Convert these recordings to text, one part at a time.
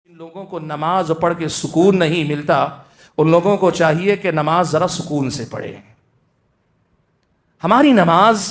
جن لوگوں کو نماز پڑھ کے سکون نہیں ملتا ان لوگوں کو چاہیے کہ نماز ذرا سکون سے پڑھے. ہماری نماز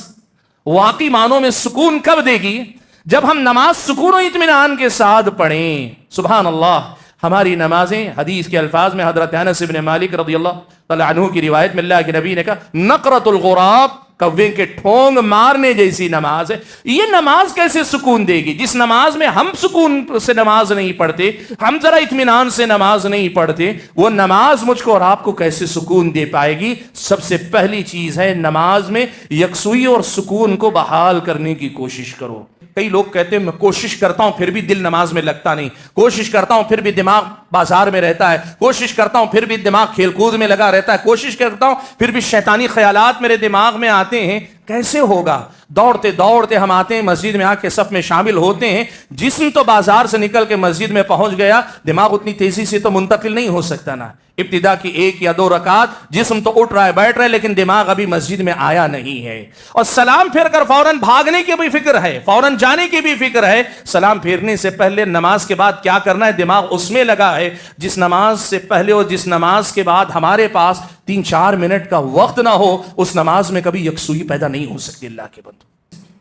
واقعی معنوں میں سکون کب دے گی؟ جب ہم نماز سکون و اطمینان کے ساتھ پڑھیں. سبحان اللہ. ہماری نمازیں حدیث کے الفاظ میں حضرت انس بن مالک رضی اللہ تعالیٰ عنہ کی روایت میں اللہ کے نبی نے کہا نقرۃ الغراب، کوے کے ٹھونگ مارنے جیسی نماز ہے. یہ نماز کیسے سکون دے گی؟ جس نماز میں ہم سکون سے نماز نہیں پڑھتے، ہم ذرا اطمینان سے نماز نہیں پڑھتے، وہ نماز مجھ کو اور آپ کو کیسے سکون دے پائے گی؟ سب سے پہلی چیز ہے نماز میں یکسوئی اور سکون کو بحال کرنے کی کوشش کرو. کئی لوگ کہتے ہیں میں کوشش کرتا ہوں پھر بھی دل نماز میں لگتا نہیں، کوشش کرتا ہوں پھر بھی دماغ بازار میں رہتا ہے، کوشش کرتا ہوں پھر بھی دماغ کھیل کود میں لگا رہتا ہے، کوشش کرتا ہوں پھر بھی شیطانی خیالات میرے دماغ میں آتے ہیں. کیسے ہوگا؟ دوڑتے دوڑتے ہم آتے ہیں مسجد میں، آ کے صف میں شامل ہوتے ہیں. جسم تو بازار سے نکل کے مسجد میں پہنچ گیا، دماغ اتنی تیزی سے تو منتقل نہیں ہو سکتا نا. ابتدا کی 1 یا 2 رکعات جسم تو اٹھ رہا ہے بیٹھ رہا ہے لیکن دماغ ابھی مسجد میں آیا نہیں ہے. اور سلام پھر کر فوراً بھاگنے کی بھی فکر ہے، فوراً جانے کی بھی فکر ہے. سلام پھیرنے سے پہلے نماز کے بعد کیا کرنا ہے دماغ اس میں لگا ہے. جس نماز سے پہلے اور جس نماز کے بعد ہمارے پاس 3-4 منٹ کا وقت نہ ہو اس نماز میں کبھی یکسوئی پیدا نہیں ہو سکتی. اللہ کے بندو،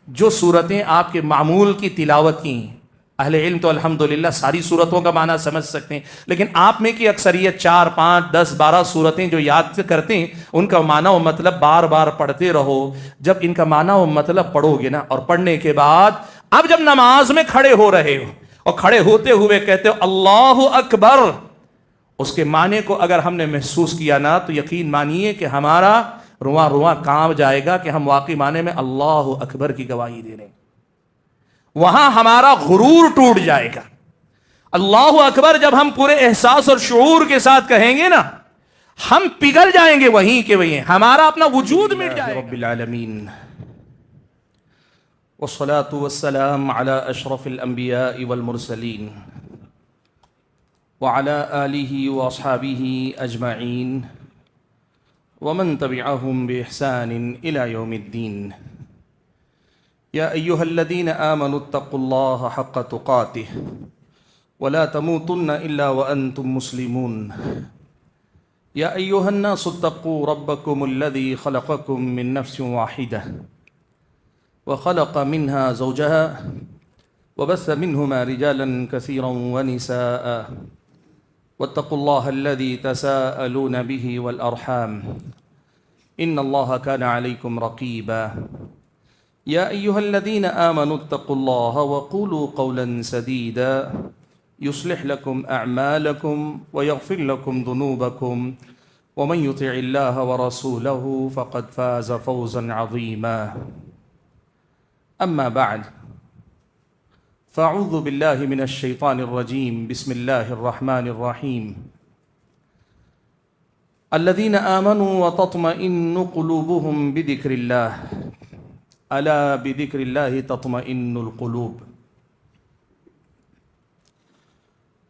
جو صورتیں آپ کے معمول کی تلاوت کی، اہل علم تو الحمدللہ ساری صورتوں کا معنی سمجھ سکتے ہیں، لیکن آپ میں کی اکثریت 4, 5, 10, 12 صورتیں جو یاد کرتے ہیں ان کا معنی و مطلب بار بار پڑھتے رہو. جب ان کا معنی و مطلب پڑھو گے نا، اور پڑھنے کے بعد اب جب نماز میں کھڑے ہو رہے ہو اور کھڑے ہوتے ہوئے کہتے ہو اللہ اکبر، اس کے معنی کو اگر ہم نے محسوس کیا نا تو یقین مانیے کہ ہمارا رواں رواں کانپ جائے گا کہ ہم واقعی معنی میں اللہ اکبر کی گواہی دے رہے ہیں. وہاں ہمارا غرور ٹوٹ جائے گا. اللہ اکبر جب ہم پورے احساس اور شعور کے ساتھ کہیں گے نا، ہم پگھل جائیں گے وہیں کے وہیں، ہمارا اپنا وجود مٹ جائے گا. رب العالمین والصلاة والسلام على اشرف الانبیاء والمرسلین وعلى آلہ واصحابہ اجمعین ومن تبعهم بإحسان إلى يوم الدين. يا أيها الذين آمنوا اتقوا الله حق تقاته ولا تموتن إلا وأنتم مسلمون. يا أيها الناس اتقوا ربكم الذي خلقكم من نفس واحدة وخلق منها زوجها وبث منهما رجالا كثيرا ونساء واتقوا الله الذي تساءلون به والأرحام إن الله كان عليكم رقيبا. يا أيها الذين آمنوا اتقوا الله وقولوا قولا سديدا يصلح لكم أعمالكم ويغفر لكم ذنوبكم ومن يطع الله ورسوله فقد فاز فوزا عظيما. أما بعد فاعوذ بالله من الشيطان الرجيم. بسم الله الرحمن الرحيم. الذين آمنوا وتطمئن قلوبهم بذكر الله ألا بذكر الله تطمئن القلوب.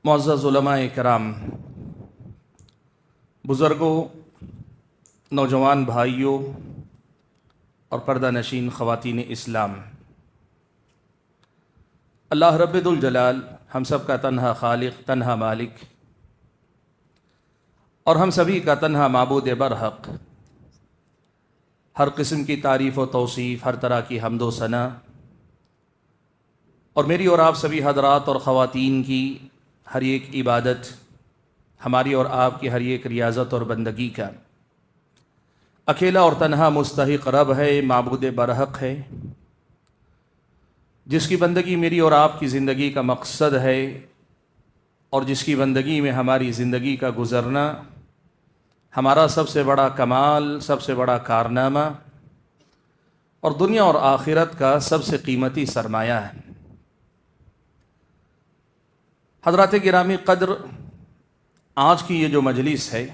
معزز علماء کرام، بزرگوں، نوجوان بھائیوں اور پردہ نشین خواتین اسلام، اللہ رب الجلال ہم سب کا تنہا خالق، تنہا مالک اور ہم سبھی کا تنہا معبود برحق. ہر قسم کی تعریف و توصیف، ہر طرح کی حمد و ثنا، اور میری اور آپ سبھی حضرات اور خواتین کی ہر ایک عبادت، ہماری اور آپ کی ہر ایک ریاضت اور بندگی کا اکیلا اور تنہا مستحق رب ہے، معبود برحق ہے، جس کی بندگی میری اور آپ کی زندگی کا مقصد ہے، اور جس کی بندگی میں ہماری زندگی کا گزرنا ہمارا سب سے بڑا کمال، سب سے بڑا کارنامہ اور دنیا اور آخرت کا سب سے قیمتی سرمایہ ہے. حضرات گرامی قدر، آج کی یہ جو مجلس ہے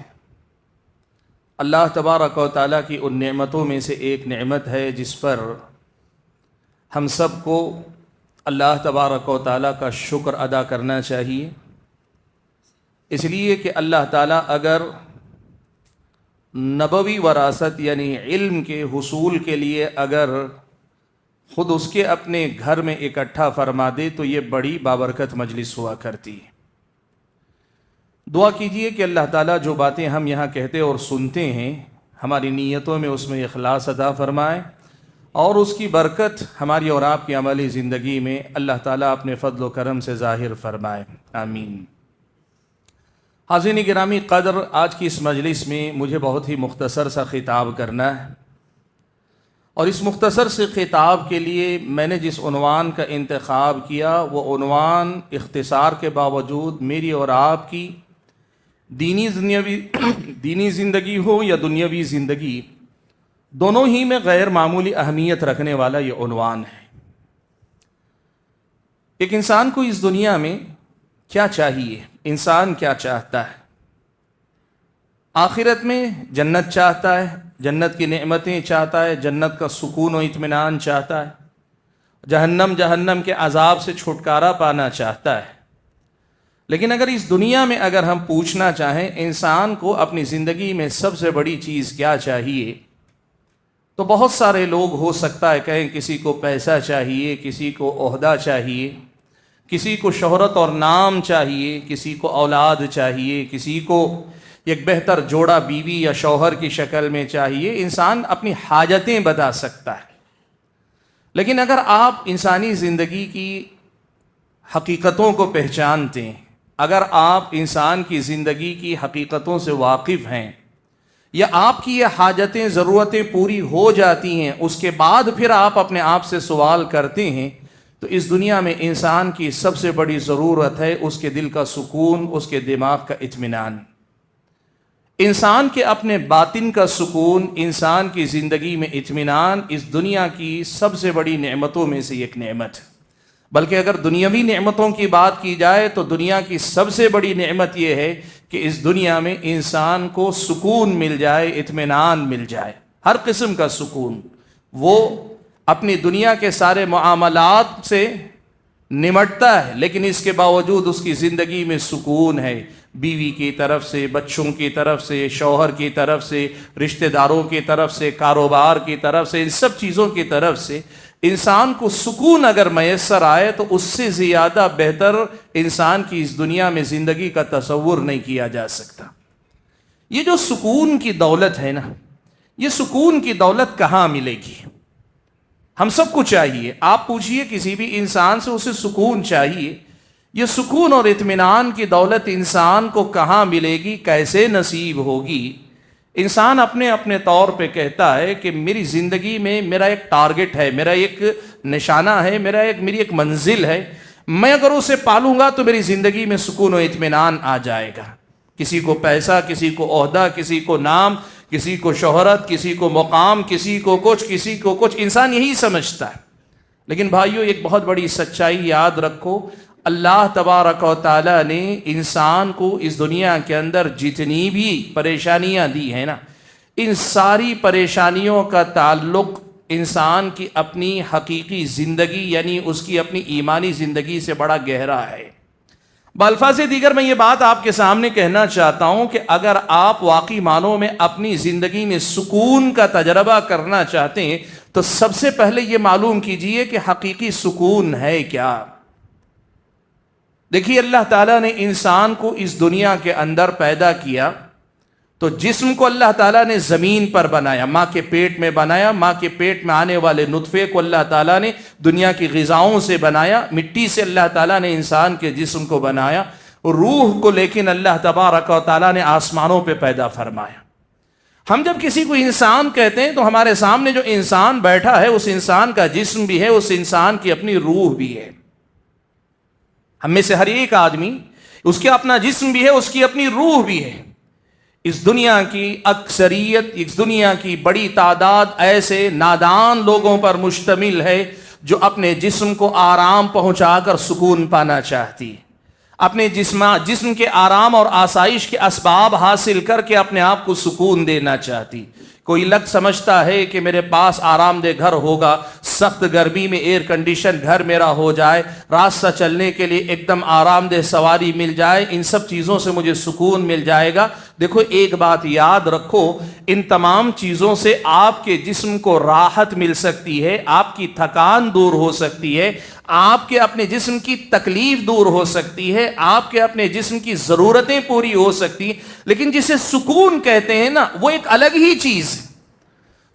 اللہ تبارک و تعالیٰ کی ان نعمتوں میں سے ایک نعمت ہے جس پر ہم سب کو اللہ تبارک و تعالیٰ کا شکر ادا کرنا چاہیے. اس لیے کہ اللہ تعالیٰ اگر نبوی وراثت یعنی علم کے حصول کے لیے اگر خود اس کے اپنے گھر میں اکٹھا فرما دے تو یہ بڑی بابرکت مجلس ہوا کرتی ہے. دعا کیجئے کہ اللہ تعالیٰ جو باتیں ہم یہاں کہتے اور سنتے ہیں ہماری نیتوں میں اس میں اخلاص عطا فرمائے، اور اس کی برکت ہماری اور آپ کی عملی زندگی میں اللہ تعالیٰ اپنے فضل و کرم سے ظاہر فرمائے، آمین۔ حاضرین گرامی قدر، آج کی اس مجلس میں مجھے بہت ہی مختصر سا خطاب کرنا ہے، اور اس مختصر سے خطاب کے لیے میں نے جس عنوان کا انتخاب کیا وہ عنوان اختصار کے باوجود میری اور آپ کی دینی زندگی ہو یا دنیاوی زندگی، دونوں ہی میں غیر معمولی اہمیت رکھنے والا یہ عنوان ہے۔ ایک انسان کو اس دنیا میں کیا چاہیے، انسان کیا چاہتا ہے؟ آخرت میں جنت چاہتا ہے، جنت کی نعمتیں چاہتا ہے، جنت کا سکون و اطمینان چاہتا ہے، جہنم کے عذاب سے چھٹکارا پانا چاہتا ہے۔ لیکن اگر اس دنیا میں اگر ہم پوچھنا چاہیں انسان کو اپنی زندگی میں سب سے بڑی چیز کیا چاہیے، تو بہت سارے لوگ ہو سکتا ہے کہیں کسی کو پیسہ چاہیے، کسی کو عہدہ چاہیے، کسی کو شہرت اور نام چاہیے، کسی کو اولاد چاہیے، کسی کو ایک بہتر جوڑا بیوی یا شوہر کی شکل میں چاہیے۔ انسان اپنی حاجتیں بتا سکتا ہے، لیکن اگر آپ انسانی زندگی کی حقیقتوں کو پہچانتے ہیں، اگر آپ انسان کی زندگی کی حقیقتوں سے واقف ہیں، یا آپ کی یہ حاجتیں ضرورتیں پوری ہو جاتی ہیں، اس کے بعد پھر آپ اپنے آپ سے سوال کرتے ہیں، تو اس دنیا میں انسان کی سب سے بڑی ضرورت ہے اس کے دل کا سکون، اس کے دماغ کا اطمینان، انسان کے اپنے باطن کا سکون، انسان کی زندگی میں اطمینان اس دنیا کی سب سے بڑی نعمتوں میں سے ایک نعمت ہے۔ بلکہ اگر دنیاوی نعمتوں کی بات کی جائے تو دنیا کی سب سے بڑی نعمت یہ ہے کہ اس دنیا میں انسان کو سکون مل جائے، اطمینان مل جائے، ہر قسم کا سکون۔ وہ اپنی دنیا کے سارے معاملات سے نمٹتا ہے، لیکن اس کے باوجود اس کی زندگی میں سکون ہے، بیوی کی طرف سے، بچوں کی طرف سے، شوہر کی طرف سے، رشتہ داروں کی طرف سے، کاروبار کی طرف سے، ان سب چیزوں کی طرف سے انسان کو سکون اگر میسر آئے تو اس سے زیادہ بہتر انسان کی اس دنیا میں زندگی کا تصور نہیں کیا جا سکتا۔ یہ جو سکون کی دولت ہے نا، یہ سکون کی دولت کہاں ملے گی؟ ہم سب کو چاہیے، آپ پوچھئے کسی بھی انسان سے، اسے سکون چاہیے۔ یہ سکون اور اطمینان کی دولت انسان کو کہاں ملے گی، کیسے نصیب ہوگی؟ انسان اپنے اپنے طور پہ کہتا ہے کہ میری زندگی میں میرا ایک ٹارگٹ ہے، میرا ایک نشانہ ہے، میری ایک منزل ہے، میں اگر اسے پالوں گا تو میری زندگی میں سکون و اطمینان آ جائے گا۔ کسی کو پیسہ، کسی کو عہدہ، کسی کو نام، کسی کو شہرت، کسی کو مقام، کسی کو کچھ، انسان یہی سمجھتا ہے۔ لیکن بھائیو، ایک بہت بڑی سچائی یاد رکھو، اللہ تبارک و تعالیٰ نے انسان کو اس دنیا کے اندر جتنی بھی پریشانیاں دی ہیں نا، ان ساری پریشانیوں کا تعلق انسان کی اپنی حقیقی زندگی یعنی اس کی اپنی ایمانی زندگی سے بڑا گہرا ہے۔ بالفاظ دیگر میں یہ بات آپ کے سامنے کہنا چاہتا ہوں کہ اگر آپ واقعی معنوں میں اپنی زندگی میں سکون کا تجربہ کرنا چاہتے ہیں تو سب سے پہلے یہ معلوم کیجئے کہ حقیقی سکون ہے کیا۔ دیکھیے، اللہ تعالیٰ نے انسان کو اس دنیا کے اندر پیدا کیا تو جسم کو اللہ تعالیٰ نے زمین پر بنایا، ماں کے پیٹ میں بنایا، ماں کے پیٹ میں آنے والے نطفے کو اللہ تعالیٰ نے دنیا کی غذاؤں سے بنایا، مٹی سے اللہ تعالیٰ نے انسان کے جسم کو بنایا، روح کو لیکن اللہ تبارک و تعالیٰ نے آسمانوں پہ پیدا فرمایا۔ ہم جب کسی کو انسان کہتے ہیں تو ہمارے سامنے جو انسان بیٹھا ہے اس انسان کا جسم بھی ہے، اس انسان کی اپنی روح بھی ہے۔ ہم میں سے ہر ایک آدمی، اس کے اپنا جسم بھی ہے، اس کی اپنی روح بھی ہے۔ اس دنیا کی اکثریت، اس دنیا کی بڑی تعداد ایسے نادان لوگوں پر مشتمل ہے جو اپنے جسم کو آرام پہنچا کر سکون پانا چاہتی ہے، اپنے جسم کے آرام اور آسائش کے اسباب حاصل کر کے اپنے آپ کو سکون دینا چاہتی۔ کوئی لگ سمجھتا ہے کہ میرے پاس آرام دہ گھر ہوگا، سخت گرمی میں ایئر کنڈیشن گھر میرا ہو جائے، راستہ چلنے کے لیے ایک دم آرام دہ سواری مل جائے، ان سب چیزوں سے مجھے سکون مل جائے گا۔ دیکھو ایک بات یاد رکھو، ان تمام چیزوں سے آپ کے جسم کو راحت مل سکتی ہے، آپ کی تھکان دور ہو سکتی ہے، آپ کے اپنے جسم کی تکلیف دور ہو سکتی ہے، آپ کے اپنے جسم کی ضرورتیں پوری ہو سکتی ہیں، لیکن جسے سکون کہتے ہیں نا، وہ ایک الگ ہی چیز ہے۔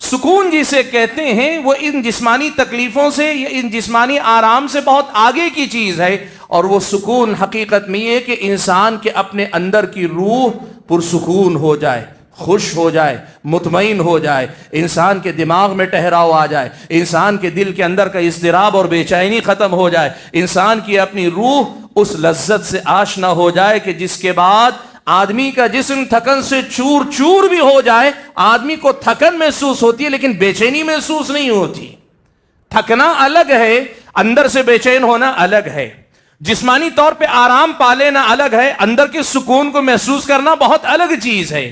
سکون جسے کہتے ہیں وہ ان جسمانی تکلیفوں سے یا ان جسمانی آرام سے بہت آگے کی چیز ہے، اور وہ سکون حقیقت میں یہ کہ انسان کے اپنے اندر کی روح پرسکون ہو جائے، خوش ہو جائے، مطمئن ہو جائے، انسان کے دماغ میں ٹھہراؤ آ جائے، انسان کے دل کے اندر کا اضطراب اور بے چینی ختم ہو جائے، انسان کی اپنی روح اس لذت سے آشنا ہو جائے کہ جس کے بعد آدمی کا جسم تھکن سے چور چور بھی ہو جائے، آدمی کو تھکن محسوس ہوتی ہے لیکن بے چینی محسوس نہیں ہوتی۔ تھکنا الگ ہے، اندر سے بے چین ہونا الگ ہے، جسمانی طور پہ آرام پا لینا الگ ہے، اندر کے سکون کو محسوس کرنا بہت الگ چیز ہے۔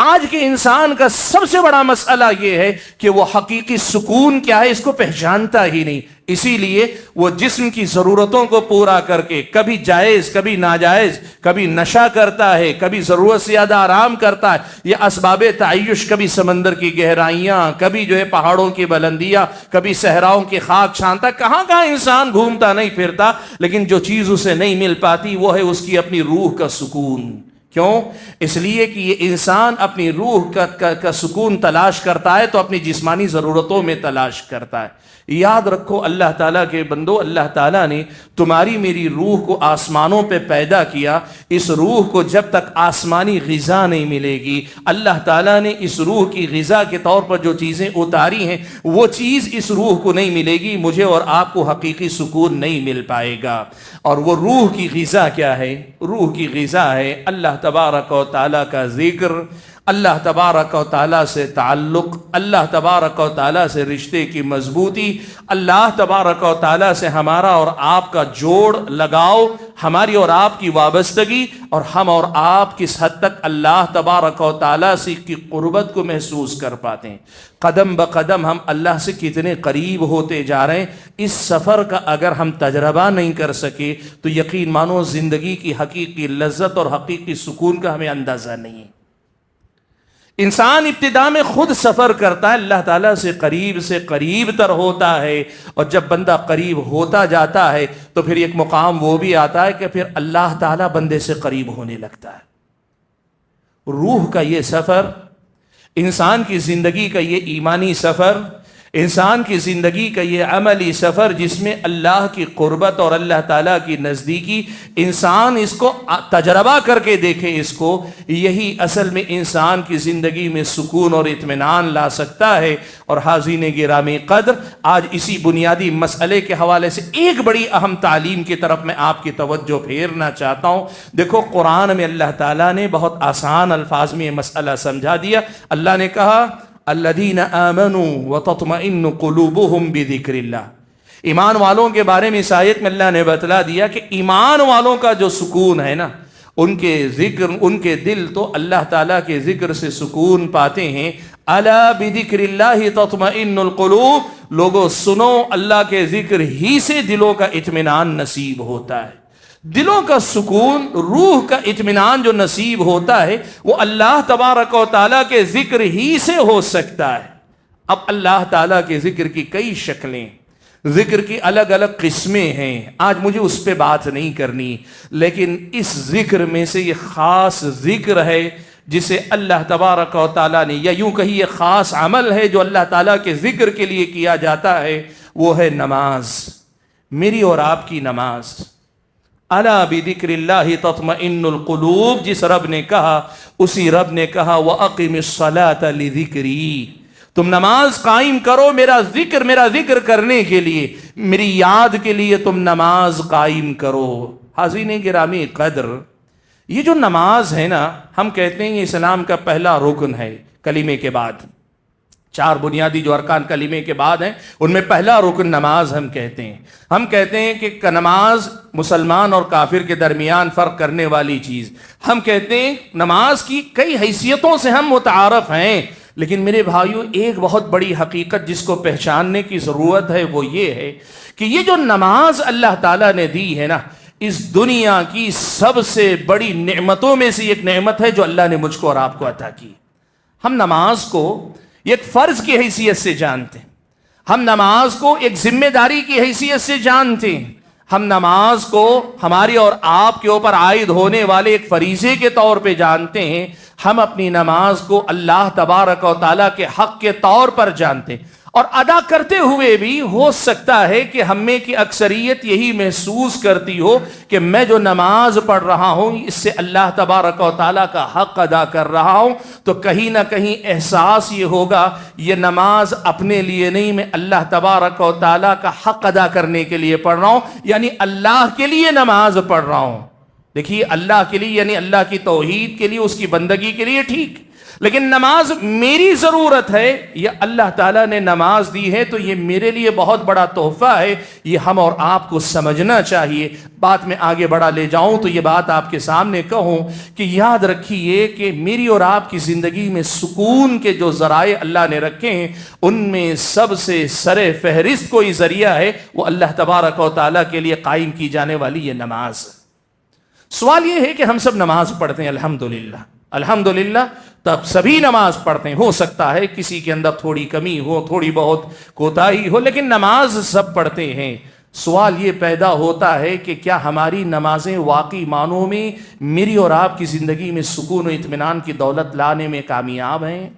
آج کے انسان کا سب سے بڑا مسئلہ یہ ہے کہ وہ حقیقی سکون کیا ہے اس کو پہچانتا ہی نہیں، اسی لیے وہ جسم کی ضرورتوں کو پورا کر کے کبھی جائز کبھی ناجائز، کبھی نشہ کرتا ہے، کبھی ضرورت سے زیادہ آرام کرتا ہے، یہ اسباب تعیش، کبھی سمندر کی گہرائیاں، کبھی جو ہے پہاڑوں کی بلندیاں، کبھی صحراؤں کی خاک چھانتا، کہاں کہاں انسان گھومتا نہیں پھرتا، لیکن جو چیز اسے نہیں مل پاتی وہ ہے اس کی اپنی روح کا سکون۔ کیوں؟ اس لیے کہ یہ انسان اپنی روح کا سکون تلاش کرتا ہے تو اپنی جسمانی ضرورتوں میں تلاش کرتا ہے۔ یاد رکھو اللہ تعالیٰ کے بندو، اللہ تعالیٰ نے تمہاری میری روح کو آسمانوں پہ پیدا کیا، اس روح کو جب تک آسمانی غذا نہیں ملے گی، اللہ تعالیٰ نے اس روح کی غذا کے طور پر جو چیزیں اتاری ہیں وہ چیز اس روح کو نہیں ملے گی، مجھے اور آپ کو حقیقی سکون نہیں مل پائے گا۔ اور وہ روح کی غذا کیا ہے؟ روح کی غذا ہے اللہ تبارک و تعالیٰ کا ذکر، اللہ تبارک و تعالیٰ سے تعلق، اللہ تبارک و تعالیٰ سے رشتے کی مضبوطی، اللہ تبارک و تعالیٰ سے ہمارا اور آپ کا جوڑ لگاؤ، ہماری اور آپ کی وابستگی، اور ہم اور آپ کس حد تک اللہ تبارک و تعالیٰ سے کی قربت کو محسوس کر پاتے ہیں۔ قدم بقدم ہم اللہ سے کتنے قریب ہوتے جا رہے ہیں، اس سفر کا اگر ہم تجربہ نہیں کر سکے تو یقین مانو زندگی کی حقیقی لذت اور حقیقی سکون کا ہمیں اندازہ نہیں ہے۔ انسان ابتدا میں خود سفر کرتا ہے، اللہ تعالیٰ سے قریب تر ہوتا ہے، اور جب بندہ قریب ہوتا جاتا ہے تو پھر ایک مقام وہ بھی آتا ہے کہ پھر اللہ تعالیٰ بندے سے قریب ہونے لگتا ہے۔ روح کا یہ سفر، انسان کی زندگی کا یہ ایمانی سفر، انسان کی زندگی کا یہ عملی سفر جس میں اللہ کی قربت اور اللہ تعالیٰ کی نزدیکی، انسان اس کو تجربہ کر کے دیکھے، اس کو، یہی اصل میں انسان کی زندگی میں سکون اور اطمینان لا سکتا ہے۔ اور حاضرین گرامی قدر، آج اسی بنیادی مسئلے کے حوالے سے ایک بڑی اہم تعلیم کی طرف میں آپ کی توجہ پھیرنا چاہتا ہوں۔ دیکھو قرآن میں اللہ تعالیٰ نے بہت آسان الفاظ میں یہ مسئلہ سمجھا دیا۔ اللہ نے کہا الذین آمنوا وتطمئن قلوبهم بذکر اللہ، ایمان والوں کے بارے میں اس آیت میں اللہ نے بتلا دیا کہ ایمان والوں کا جو سکون ہے نا، ان کے ذکر، ان کے دل تو اللہ تعالیٰ کے ذکر سے سکون پاتے ہیں۔ الا بذکر اللہ تطمئن القلوب، لوگوں سنو، اللہ کے ذکر ہی سے دلوں کا اطمینان نصیب ہوتا ہے۔ دلوں کا سکون، روح کا اطمینان جو نصیب ہوتا ہے وہ اللہ تبارک و تعالیٰ کے ذکر ہی سے ہو سکتا ہے۔ اب اللہ تعالیٰ کے ذکر کی کئی شکلیں، ذکر کی الگ الگ قسمیں ہیں، آج مجھے اس پہ بات نہیں کرنی، لیکن اس ذکر میں سے یہ خاص ذکر ہے جسے اللہ تبارک و تعالیٰ نے، یا یوں کہیے خاص عمل ہے جو اللہ تعالیٰ کے ذکر کے لیے کیا جاتا ہے، وہ ہے نماز، میری اور آپ کی نماز۔ الا بذکر اللہ تطمئن القلوب، جس رب نے کہا اسی رب نے کہا وَأَقِمِ الصَّلَاةَ لِذِكْرِي، تم نماز قائم کرو میرا ذکر کرنے کے لیے، میری یاد کے لیے تم نماز قائم کرو۔ حاضرین گرامی قدر، یہ جو نماز ہے نا، ہم کہتے ہیں یہ اسلام کا پہلا رکن ہے کلمے کے بعد، 4 بنیادی جو ارکان کلمے کے بعد ہیں ان میں پہلا رکن نماز ہم کہتے ہیں۔ ہم کہتے ہیں کہ نماز مسلمان اور کافر کے درمیان فرق کرنے والی چیز، ہم کہتے ہیں نماز کی کئی حیثیتوں سے ہم متعارف ہیں، لیکن میرے بھائیو ایک بہت بڑی حقیقت جس کو پہچاننے کی ضرورت ہے وہ یہ ہے کہ یہ جو نماز اللہ تعالیٰ نے دی ہے نا، اس دنیا کی سب سے بڑی نعمتوں میں سے ایک نعمت ہے جو اللہ نے مجھ کو اور آپ کو عطا کی. ہم نماز کو ایک فرض کی حیثیت سے جانتے ہیں, ہم نماز کو ایک ذمہ داری کی حیثیت سے جانتے ہیں, ہم نماز کو ہماری اور آپ کے اوپر عائد ہونے والے ایک فریضے کے طور پہ جانتے ہیں. ہم اپنی نماز کو اللہ تبارک و تعالیٰ کے حق کے طور پر جانتے ہیں, اور ادا کرتے ہوئے بھی ہو سکتا ہے کہ ہم میں کی اکثریت یہی محسوس کرتی ہو کہ میں جو نماز پڑھ رہا ہوں اس سے اللہ تبارک و تعالیٰ کا حق ادا کر رہا ہوں, تو کہیں نہ کہیں احساس یہ ہوگا یہ نماز اپنے لیے نہیں, میں اللہ تبارک و تعالیٰ کا حق ادا کرنے کے لیے پڑھ رہا ہوں, یعنی اللہ کے لیے نماز پڑھ رہا ہوں. دیکھیے, اللہ کے لیے یعنی اللہ کی توحید کے لیے, اس کی بندگی کے لیے ٹھیک, لیکن نماز میری ضرورت ہے یا اللہ تعالیٰ نے نماز دی ہے تو یہ میرے لیے بہت بڑا تحفہ ہے. یہ ہم اور آپ کو سمجھنا چاہیے. بات میں آگے بڑھا لے جاؤں تو یہ بات آپ کے سامنے کہوں کہ یاد رکھیے کہ میری اور آپ کی زندگی میں سکون کے جو ذرائع اللہ نے رکھے ہیں ان میں سب سے سر فہرست کوئی ذریعہ ہے, وہ اللہ تبارک و تعالیٰ کے لیے قائم کی جانے والی یہ نماز. سوال یہ ہے کہ ہم سب نماز پڑھتے ہیں, الحمدللہ الحمدللہ, تب سبھی نماز پڑھتے ہیں. ہو سکتا ہے کسی کے اندر تھوڑی کمی ہو, تھوڑی بہت کوتاہی ہو, لیکن نماز سب پڑھتے ہیں. سوال یہ پیدا ہوتا ہے کہ کیا ہماری نمازیں واقعی معنوں میں میری اور آپ کی زندگی میں سکون و اطمینان کی دولت لانے میں کامیاب ہیں؟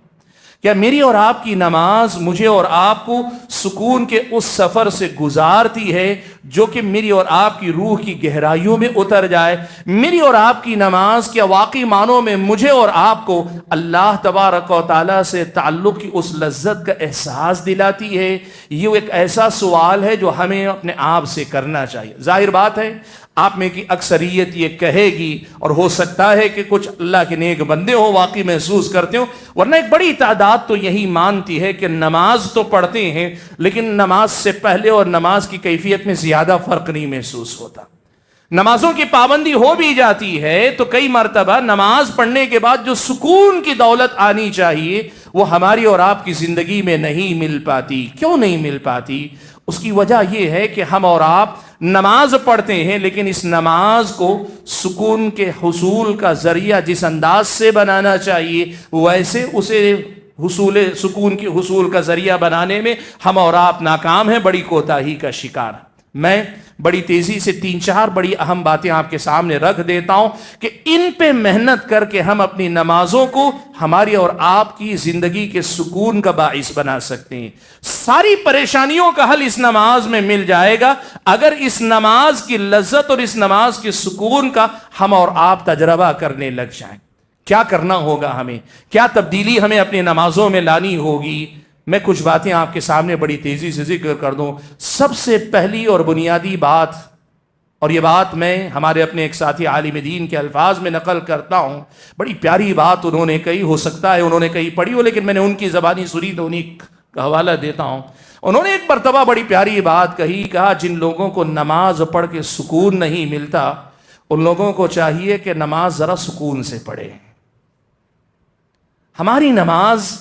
کیا میری اور آپ کی نماز مجھے اور آپ کو سکون کے اس سفر سے گزارتی ہے جو کہ میری اور آپ کی روح کی گہرائیوں میں اتر جائے؟ میری اور آپ کی نماز کیا واقعی معنوں میں مجھے اور آپ کو اللہ تبارک و تعالیٰ سے تعلق کی اس لذت کا احساس دلاتی ہے؟ یہ ایک ایسا سوال ہے جو ہمیں اپنے آپ سے کرنا چاہیے. ظاہر بات ہے آپ میں کی اکثریت یہ کہے گی, اور ہو سکتا ہے کہ کچھ اللہ کے نیک بندے ہو واقعی محسوس کرتے ہو, ورنہ ایک بڑی تعداد تو یہی مانتی ہے کہ نماز تو پڑھتے ہیں لیکن نماز سے پہلے اور نماز کی کیفیت میں زیادہ فرق نہیں محسوس ہوتا. نمازوں کی پابندی ہو بھی جاتی ہے تو کئی مرتبہ نماز پڑھنے کے بعد جو سکون کی دولت آنی چاہیے وہ ہماری اور آپ کی زندگی میں نہیں مل پاتی. کیوں نہیں مل پاتی؟ اس کی وجہ یہ ہے کہ ہم اور آپ نماز پڑھتے ہیں لیکن اس نماز کو سکون کے حصول کا ذریعہ جس انداز سے بنانا چاہیے ویسے اسے سکون کے حصول کا ذریعہ بنانے میں ہم اور آپ ناکام ہیں, بڑی کوتاہی کا شکار. میں بڑی تیزی سے 3-4 بڑی اہم باتیں آپ کے سامنے رکھ دیتا ہوں کہ ان پہ محنت کر کے ہم اپنی نمازوں کو ہماری اور آپ کی زندگی کے سکون کا باعث بنا سکتے ہیں. ساری پریشانیوں کا حل اس نماز میں مل جائے گا اگر اس نماز کی لذت اور اس نماز کے سکون کا ہم اور آپ تجربہ کرنے لگ جائیں. کیا کرنا ہوگا ہمیں, کیا تبدیلی ہمیں اپنی نمازوں میں لانی ہوگی؟ میں کچھ باتیں آپ کے سامنے بڑی تیزی سے ذکر کر دوں. سب سے پہلی اور بنیادی بات, اور یہ بات میں ہمارے اپنے ایک ساتھی عالم دین کے الفاظ میں نقل کرتا ہوں, بڑی پیاری بات انہوں نے کہی, ہو سکتا ہے انہوں نے کہیں پڑھی ہو لیکن میں نے ان کی زبانی سنی تو انہیں کا حوالہ دیتا ہوں. انہوں نے ایک مرتبہ بڑی پیاری بات کہی, کہا جن لوگوں کو نماز پڑھ کے سکون نہیں ملتا ان لوگوں کو چاہیے کہ نماز ذرا سکون سے پڑھے. ہماری نماز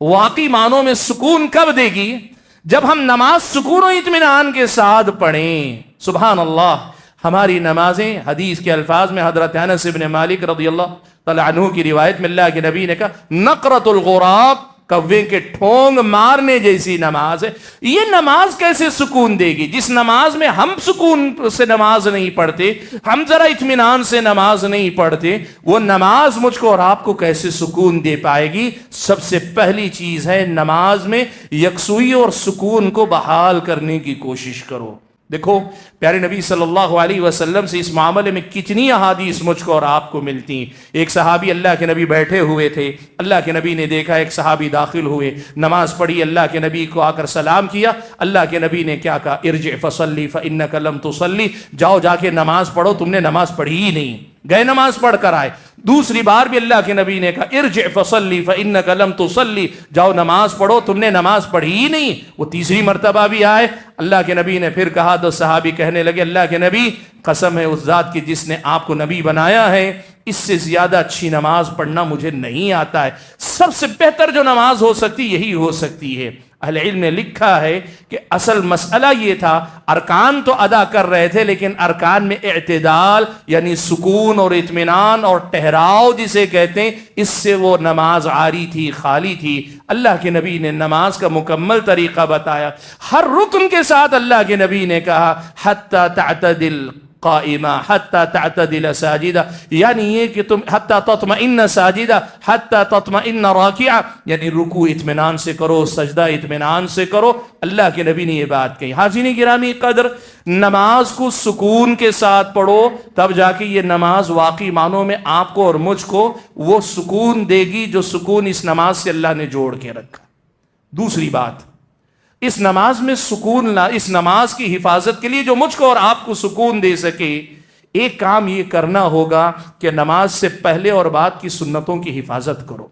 واقعی معنوں میں سکون کب دے گی؟ جب ہم نماز سکون و اطمینان کے ساتھ پڑھیں. سبحان اللہ, ہماری نمازیں حدیث کے الفاظ میں حضرت انس بن مالک رضی اللہ تعالیٰ عنہ کی روایت میں اللہ کے نبی نے کہا نقرۃ الغراب, کوے کے ٹھونگ مارنے جیسی نماز ہے. یہ نماز کیسے سکون دے گی؟ جس نماز میں ہم سکون سے نماز نہیں پڑھتے, ہم ذرا اطمینان سے نماز نہیں پڑھتے, وہ نماز مجھ کو اور آپ کو کیسے سکون دے پائے گی؟ سب سے پہلی چیز ہے نماز میں یکسوئی اور سکون کو بحال کرنے کی کوشش کرو. دیکھو پیارے نبی صلی اللہ علیہ وسلم سے اس معاملے میں کتنی احادیث مجھ کو اور آپ کو ملتی ہیں. ایک صحابی اللہ کے نبی بیٹھے ہوئے تھے, اللہ کے نبی نے دیکھا ایک صحابی داخل ہوئے, نماز پڑھی, اللہ کے نبی کو آ کر سلام کیا. اللہ کے نبی نے کیا کہا؟ ارجع فصلی فانک لم تصلی, جاؤ جا کے نماز پڑھو, تم نے نماز پڑھی ہی نہیں. گئے نماز پڑھ کر آئے. دوسری بار بھی اللہ کے نبی نے کہا ارجع فصلی فانک لم تصلی, جاؤ نماز پڑھو, تم نے نماز پڑھی ہی نہیں. وہ تیسری مرتبہ بھی آئے, اللہ کے نبی نے پھر کہا تو صحابی کہنے لگے اللہ کے نبی قسم ہے اس ذات کی جس نے آپ کو نبی بنایا ہے, اس سے زیادہ اچھی نماز پڑھنا مجھے نہیں آتا ہے. سب سے بہتر جو نماز ہو سکتی یہی ہو سکتی ہے. اہل علم نے لکھا ہے کہ اصل مسئلہ یہ تھا، ارکان تو ادا کر رہے تھے لیکن ارکان میں اعتدال یعنی سکون اور اطمینان اور ٹھہراؤ جسے کہتے ہیں، اس سے وہ نماز عاری تھی، خالی تھی۔ اللہ کے نبی نے نماز کا مکمل طریقہ بتایا، ہر رکن کے ساتھ اللہ کے نبی نے کہا حتی تعتدل قائمہ حتی تعتدل ساجدہ، یعنی یہ کہ تم حتی تطمئن ساجدہ حتی تطمئن راکعہ، یعنی رکوع اطمینان سے کرو، سجدہ اطمینان سے کرو۔ اللہ کے نبی نے یہ بات کہی۔ حاضرین گرامی قدر، نماز کو سکون کے ساتھ پڑھو، تب جا کے یہ نماز واقعی معنوں میں آپ کو اور مجھ کو وہ سکون دے گی جو سکون اس نماز سے اللہ نے جوڑ کے رکھا۔ دوسری بات، اس نماز میں سکون لا، اس نماز کی حفاظت کے لیے جو مجھ کو اور آپ کو سکون دے سکے، ایک کام یہ کرنا ہوگا کہ نماز سے پہلے اور بعد کی سنتوں کی حفاظت کرو۔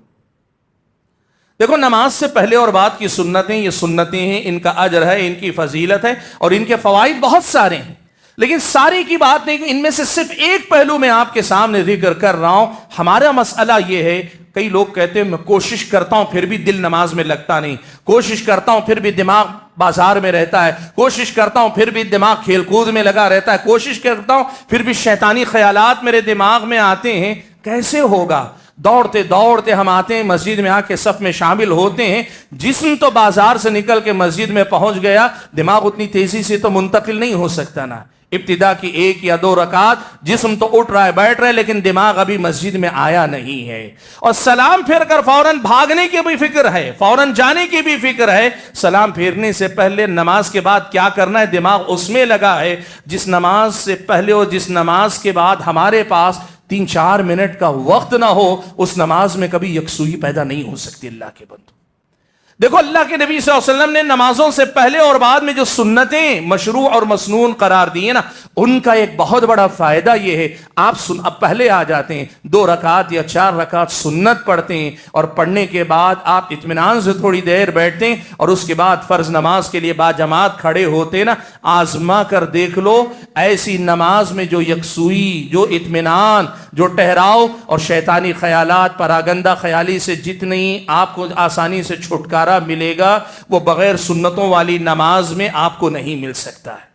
دیکھو، نماز سے پہلے اور بعد کی سنتیں، یہ سنتیں ہیں، ان کا اجر ہے، ان کی فضیلت ہے اور ان کے فوائد بہت سارے ہیں، لیکن ساری کی بات نہیں کہ ان میں سے صرف ایک پہلو میں آپ کے سامنے ذکر کر رہا ہوں۔ ہمارا مسئلہ یہ ہے، کئی لوگ کہتے ہیں میں کوشش کرتا ہوں پھر بھی دل نماز میں لگتا نہیں، کوشش کرتا ہوں پھر بھی دماغ بازار میں رہتا ہے، کوشش کرتا ہوں پھر بھی دماغ کھیل کود میں لگا رہتا ہے، کوشش کرتا ہوں پھر بھی شیطانی خیالات میرے دماغ میں آتے ہیں۔ کیسے ہوگا؟ دوڑتے دوڑتے ہم آتے ہیں مسجد میں، آ کے صف میں شامل ہوتے ہیں، جسم تو بازار سے نکل کے مسجد میں پہنچ گیا، دماغ اتنی تیزی سے تو منتقل نہیں ہو سکتا نا۔ ابتدا کی 1 یا 2 رکعت جسم تو اٹھ رہا ہے، بیٹھ رہا ہے، لیکن دماغ ابھی مسجد میں آیا نہیں ہے، اور سلام پھیر کر فوراً بھاگنے کی بھی فکر ہے، فوراً جانے کی بھی فکر ہے۔ سلام پھیرنے سے پہلے نماز کے بعد کیا کرنا ہے، دماغ اس میں لگا ہے۔ جس نماز سے پہلے اور جس نماز کے بعد ہمارے پاس 3-4 منٹ کا وقت نہ ہو، اس نماز میں کبھی یکسوئی پیدا نہیں ہو سکتی۔ اللہ کے بندو، دیکھو، اللہ کے نبی صلی اللہ علیہ وسلم نے نمازوں سے پہلے اور بعد میں جو سنتیں مشروع اور مسنون قرار دی ہیں نا، ان کا ایک بہت بڑا فائدہ یہ ہے، آپ اب پہلے آ جاتے ہیں، 2 رکعت یا 4 رکعت سنت پڑھتے ہیں، اور پڑھنے کے بعد آپ اطمینان سے تھوڑی دیر بیٹھتے ہیں، اور اس کے بعد فرض نماز کے لیے باجماعت کھڑے ہوتے ہیں نا۔ آزما کر دیکھ لو، ایسی نماز میں جو یکسوئی، جو اطمینان، جو ٹھہراؤ اور شیطانی خیالات، پراگندہ خیالی سے جتنی آپ کو آسانی سے چھٹکارا ملے گا، وہ بغیر سنتوں والی نماز میں آپ کو نہیں مل سکتا ہے۔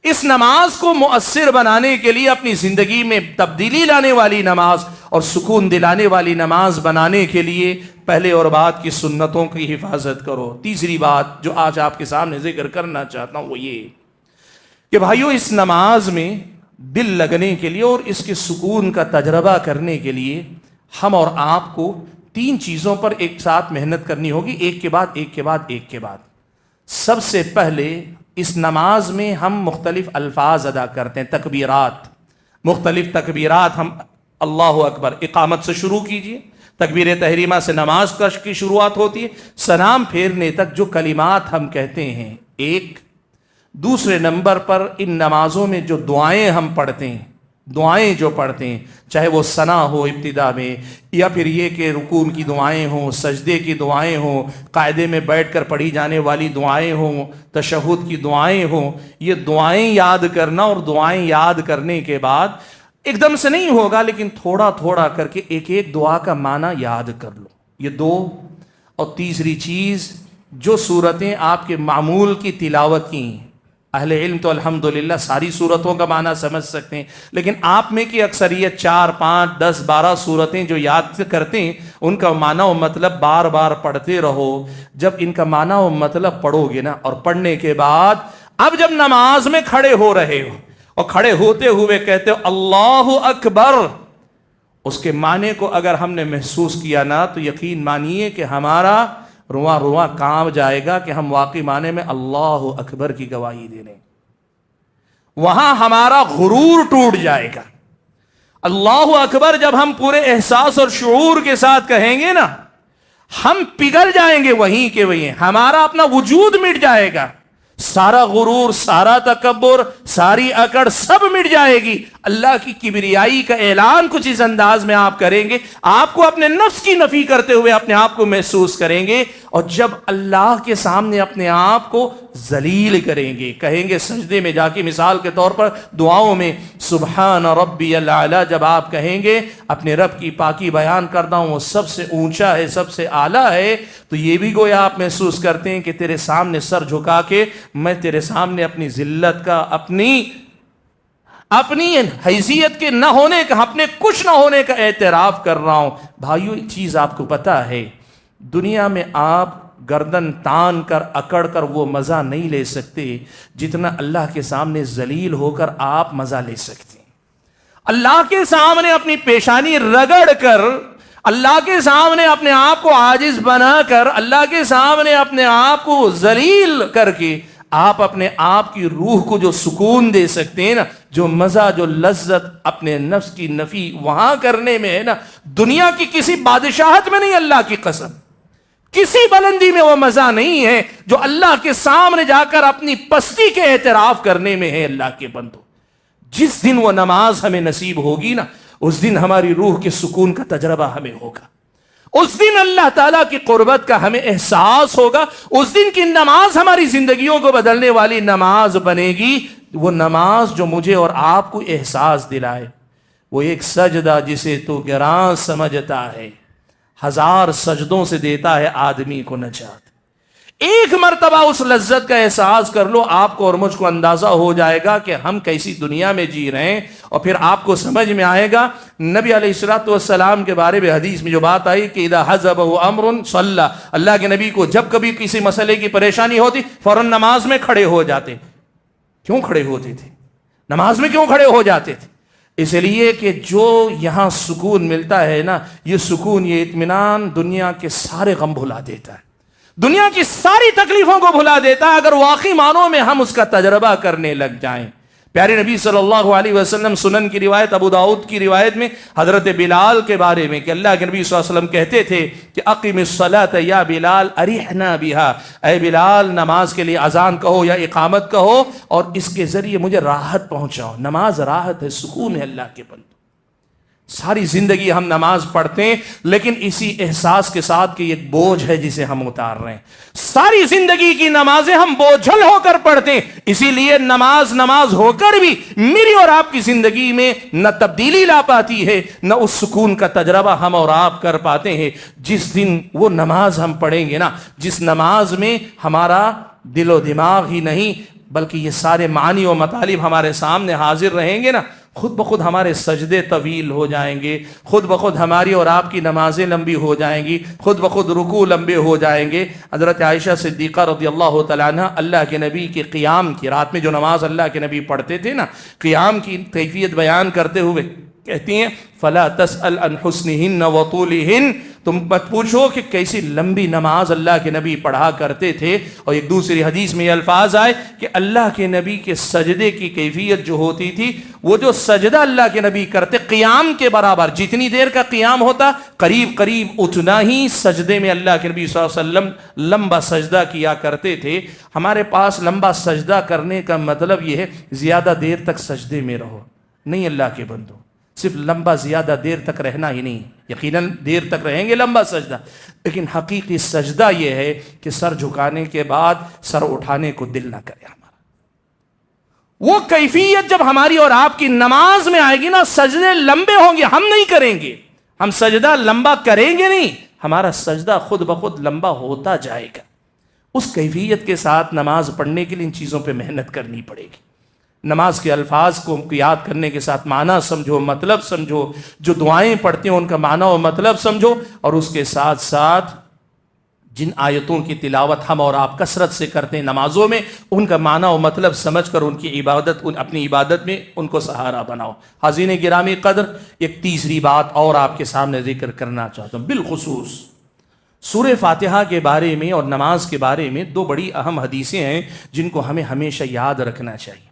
اس نماز کو مؤثر بنانے کے لیے، اپنی زندگی میں تبدیلی لانے والی نماز اور سکون دلانے والی نماز بنانے کے لیے پہلے اور بعد کی سنتوں کی حفاظت کرو۔ تیسری بات جو آج آپ کے سامنے ذکر کرنا چاہتا ہوں وہ یہ کہ بھائیو، اس نماز میں دل لگنے کے لیے اور اس کے سکون کا تجربہ کرنے کے لیے ہم اور آپ کو 3 چیزوں پر ایک ساتھ محنت کرنی ہوگی، ایک کے بعد ایک کے بعد ایک کے بعد۔ سب سے پہلے اس نماز میں ہم مختلف الفاظ ادا کرتے ہیں، تکبیرات، مختلف تکبیرات۔ ہم اللہ اکبر اقامت سے شروع کیجئے، تکبیر تحریمہ سے نماز کی شروعات ہوتی ہے، سلام پھیرنے تک جو کلمات ہم کہتے ہیں، ایک۔ دوسرے نمبر پر ان نمازوں میں جو دعائیں ہم پڑھتے ہیں، دعائیں جو پڑھتے ہیں، چاہے وہ ثنا ہو ابتدا میں، یا پھر یہ کہ رکوع کی دعائیں ہوں، سجدے کی دعائیں ہوں، قاعدے میں بیٹھ کر پڑھی جانے والی دعائیں ہوں، تشہد کی دعائیں ہوں، یہ دعائیں یاد کرنا، اور دعائیں یاد کرنے کے بعد ایک دم سے نہیں ہوگا، لیکن تھوڑا تھوڑا کر کے ایک ایک دعا کا معنی یاد کر لو، یہ 2۔ اور تیسری چیز، جو صورتیں آپ کے معمول کی تلاوت کی ہیں، اہل علم تو الحمدللہ ساری صورتوں کا معنی سمجھ سکتے ہیں، لیکن آپ میں کی اکثریت 4، 5، 10، 12 صورتیں جو یاد کرتے ہیں، ان کا معنی و مطلب بار بار پڑھتے رہو۔ جب ان کا معنی و مطلب پڑھو گے نا، اور پڑھنے کے بعد اب جب نماز میں کھڑے ہو رہے ہو اور کھڑے ہوتے ہوئے کہتے ہو اللہ اکبر، اس کے معنی کو اگر ہم نے محسوس کیا نا، تو یقین مانیے کہ ہمارا رواں رواں کام جائے گا کہ ہم واقعی معنی میں اللہ اکبر کی گواہی دے رہے ہیں۔ وہاں ہمارا غرور ٹوٹ جائے گا۔ اللہ اکبر جب ہم پورے احساس اور شعور کے ساتھ کہیں گے نا، ہم پگھل جائیں گے وہیں کے وہیں، ہمارا اپنا وجود مٹ جائے گا، سارا غرور، سارا تکبر، ساری اکڑ سب مٹ جائے گی۔ اللہ کی کبریائی کا اعلان کچھ اس انداز میں آپ کریں گے، آپ کو اپنے نفس کی نفی کرتے ہوئے اپنے آپ کو محسوس کریں گے، اور جب اللہ کے سامنے اپنے آپ کو ذلیل کریں گے، کہیں گے سجدے میں جا کے، مثال کے طور پر دعاؤں میں سبحان ربی الاعلی جب آپ کہیں گے اپنے رب کی پاکی بیان کرتا ہوں، وہ سب سے اونچا ہے، سب سے اعلیٰ ہے، تو یہ بھی گویا آپ محسوس کرتے ہیں کہ تیرے سامنے سر جھکا کے میں تیرے سامنے اپنی ذلت کا، اپنی حیثیت کے نہ ہونے کا، اپنے کچھ نہ ہونے کا اعتراف کر رہا ہوں۔ بھائیو ایک چیز آپ کو پتا ہے، دنیا میں آپ گردن تان کر اکڑ کر وہ مزہ نہیں لے سکتے جتنا اللہ کے سامنے ذلیل ہو کر آپ مزہ لے سکتے ہیں۔ اللہ کے سامنے اپنی پیشانی رگڑ کر، اللہ کے سامنے اپنے آپ کو عاجز بنا کر، اللہ کے سامنے اپنے آپ کو ذلیل کر کے آپ اپنے آپ کی روح کو جو سکون دے سکتے ہیں نا، جو مزہ، جو لذت اپنے نفس کی نفی وہاں کرنے میں ہے نا، دنیا کی کسی بادشاہت میں نہیں، اللہ کی قسم کسی بلندی میں وہ مزہ نہیں ہے جو اللہ کے سامنے جا کر اپنی پستی کے اعتراف کرنے میں ہے۔ اللہ کے بندو، جس دن وہ نماز ہمیں نصیب ہوگی نا، اس دن ہماری روح کے سکون کا تجربہ ہمیں ہوگا، اس دن اللہ تعالیٰ کی قربت کا ہمیں احساس ہوگا، اس دن کی نماز ہماری زندگیوں کو بدلنے والی نماز بنے گی۔ وہ نماز جو مجھے اور آپ کو احساس دلائے، وہ ایک سجدہ جسے تو گراں سمجھتا ہے، 1000 سجدوں سے دیتا ہے آدمی کو نجات۔ ایک مرتبہ اس لذت کا احساس کر لو، آپ کو اور مجھ کو اندازہ ہو جائے گا کہ ہم کیسی دنیا میں جی رہے ہیں، اور پھر آپ کو سمجھ میں آئے گا نبی علیہ الصلوۃ والسلام کے بارے میں حدیث میں جو بات آئی کہ اذا حزبہ امر صلی، اللہ کے نبی کو جب کبھی کسی مسئلے کی پریشانی ہوتی فوراً نماز میں کھڑے ہو جاتے۔ کیوں کھڑے ہوتے تھے؟ نماز میں کیوں کھڑے ہو جاتے تھے؟ اس لیے کہ جو یہاں سکون ملتا ہے نا، یہ سکون، یہ اطمینان دنیا کے سارے غم بھلا دیتا ہے، دنیا کی ساری تکلیفوں کو بھلا دیتا ہے، اگر واقعی معنوں میں ہم اس کا تجربہ کرنے لگ جائیں۔ پیارے نبی صلی اللہ علیہ وسلم، سنن کی روایت، ابو داؤد کی روایت میں حضرت بلال کے بارے میں کہ اللہ کے نبی صلی اللہ علیہ وسلم کہتے تھے کہ اقم الصلاۃ یا بلال ارحنا بہا، اے بلال نماز کے لیے اذان کہو یا اقامت کہو اور اس کے ذریعے مجھے راحت پہنچاؤ۔ نماز راحت ہے، سکون ہے اللہ کے بندو۔ ساری زندگی ہم نماز پڑھتے ہیں لیکن اسی احساس کے ساتھ کہ ایک بوجھ ہے جسے ہم اتار رہے ہیں۔ ساری زندگی کی نمازیں ہم بوجھل ہو کر پڑھتے ہیں، اسی لیے نماز ہو کر بھی میری اور آپ کی زندگی میں نہ تبدیلی لا پاتی ہے، نہ اس سکون کا تجربہ ہم اور آپ کر پاتے ہیں۔ جس دن وہ نماز ہم پڑھیں گے نا، جس نماز میں ہمارا دل و دماغ ہی نہیں بلکہ یہ سارے معانی و مطالب ہمارے سامنے حاضر رہیں گے نا، خود بخود ہمارے سجدے طویل ہو جائیں گے، خود بخود ہماری اور آپ کی نمازیں لمبی ہو جائیں گی، خود بخود رکوع لمبے ہو جائیں گے۔ حضرت عائشہ صدیقہ رضی اللہ تعالیٰ عنہ اللہ کے نبی کے قیام کی، رات میں جو نماز اللہ کے نبی پڑھتے تھے نا، قیام کی کیفیت بیان کرتے ہوئے کہتی ہیں فَلَا تَسْأَلْ عَنْ حُسْنِهِنَّ وَطُولِهِنَّ، تم مت پوچھو کہ کیسی لمبی نماز اللہ کے نبی پڑھا کرتے تھے۔ اور ایک دوسری حدیث میں یہ الفاظ آئے کہ اللہ کے نبی کے سجدے کی کیفیت جو ہوتی تھی، وہ جو سجدہ اللہ کے نبی کرتے قیام کے برابر، جتنی دیر کا قیام ہوتا قریب قریب اتنا ہی سجدے میں اللہ کے نبی صلی اللہ علیہ وسلم لمبا سجدہ کیا کرتے تھے۔ ہمارے پاس لمبا سجدہ کرنے کا مطلب یہ ہے زیادہ دیر تک سجدے میں رہو نہیں، اللہ کے بندو صرف لمبا زیادہ دیر تک رہنا ہی نہیں، یقیناً دیر تک رہیں گے لمبا سجدہ، لیکن حقیقی سجدہ یہ ہے کہ سر جھکانے کے بعد سر اٹھانے کو دل نہ کرے ہمارا۔ وہ کیفیت جب ہماری اور آپ کی نماز میں آئے گی نا، سجدے لمبے ہوں گے، ہم نہیں کریں گے، ہم سجدہ لمبا کریں گے نہیں، ہمارا سجدہ خود بخود لمبا ہوتا جائے گا۔ اس کیفیت کے ساتھ نماز پڑھنے کے لیے ان چیزوں پہ محنت کرنی پڑے گی۔ نماز کے الفاظ کو یاد کرنے کے ساتھ معنی سمجھو، مطلب سمجھو، جو دعائیں پڑھتے ہیں ان کا معنی و مطلب سمجھو، اور اس کے ساتھ ساتھ جن آیتوں کی تلاوت ہم اور آپ کثرت سے کرتے ہیں نمازوں میں، ان کا معنی و مطلب سمجھ کر ان کی عبادت، اپنی عبادت میں ان کو سہارا بناؤ۔ حاضرین گرامی قدر، ایک تیسری بات اور آپ کے سامنے ذکر کرنا چاہتا ہوں، بالخصوص سورہ فاتحہ کے بارے میں اور نماز کے بارے میں دو بڑی اہم حدیثیں ہیں جن کو ہمیں ہمیشہ یاد رکھنا چاہیے۔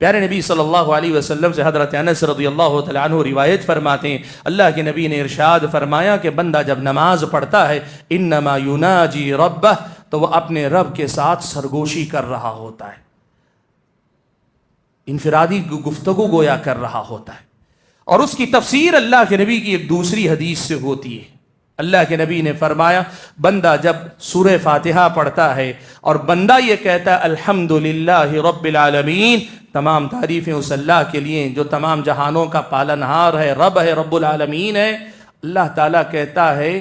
پیارے نبی صلی اللہ علیہ وسلم سے حضرت انس رضی اللہ تعالیٰ عنہ روایت فرماتے ہیں، اللہ کے نبی نے ارشاد فرمایا کہ بندہ جب نماز پڑھتا ہے انما یناجی ربہ، تو وہ اپنے رب کے ساتھ سرگوشی کر رہا ہوتا ہے، انفرادی گفتگو گویا کر رہا ہوتا ہے۔ اور اس کی تفسیر اللہ کے نبی کی ایک دوسری حدیث سے ہوتی ہے، اللہ کے نبی نے فرمایا بندہ جب سورہ فاتحہ پڑھتا ہے اور بندہ یہ کہتا ہے الحمدللہ رب العالمین، تمام تعریفیں اس اللہ کے لیے جو تمام جہانوں کا پالنہار ہے، رب ہے، رب العالمین ہے، اللہ تعالیٰ کہتا ہے